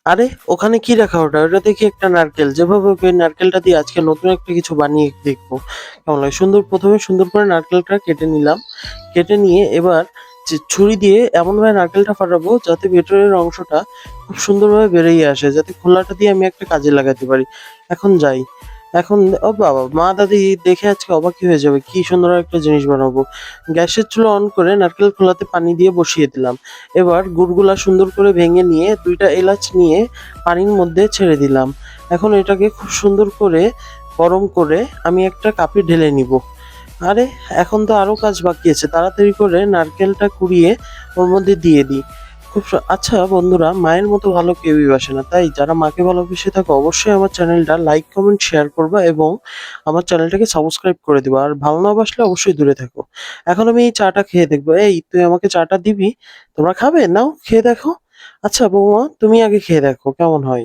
আরে ওখানে কি রাখা ওটা? ওটা দেখি একটা নারকেল। যেভাবে হোক ওই নারকেলটা দিয়ে আজকে নতুন একটা কিছু বানিয়ে দেখবো। কেমন লাগে? প্রথমে সুন্দর করে নারকেলটা কেটে নিলাম। কেটে নিয়ে এবার ছুরি দিয়ে এমনভাবে নারকেলটা ফাটাবো যাতে ভেতরের অংশটা খুব সুন্দরভাবে বেরিয়ে আসে। যাতে খোলাটা দিয়ে আমি একটা কাজে লাগাতে পারি। এখন যাই। এখন ও বাবা! মা দাদি দেখে আজকে অবাকই হয়ে যাবে। কি সুন্দর একটা জিনিস বানাবো। গ্যাসের চুলা অন করে নারকেল খোলাতে পানি দিয়ে বসিয়ে দিলাম। এবার গুড়গুলা সুন্দর করে ভেঙে নিয়ে ২ টা এলাচ নিয়ে পানির মধ্যে ছেড়ে দিলাম। এখন এটাকে খুব সুন্দর করে গরম করে আমি একটা কাপে ঢেলে নিবো। আরে! এখন তো আরো কাজ বাকি আছে। তাড়াতাড়ি করে নারকেলটা কুড়িয়ে ওর মধ্যে দিয়ে দিই। আচ্ছা বন্ধুরা, মায়ের মতো ভালো কেউই বাসে না। তাই যারা মাকে ভালোবেসে থাকো অবশ্যই আমার চ্যানেলটা লাইক, কমেন্ট, শেয়ার করবা এবং আমার চ্যানেলটাকে সাবস্ক্রাইব করে দিবা। আর ভালো না বাসলে অবশ্যই দূরে থাকো। এখন আমি এই চাটা খেয়ে দেখবো। এই তুই আমাকে চাটা দিবি? তোমরা খাবে? নাও খেয়ে দেখো। আচ্ছা বৌমা, তুমি আগে খেয়ে দেখো কেমন হয়।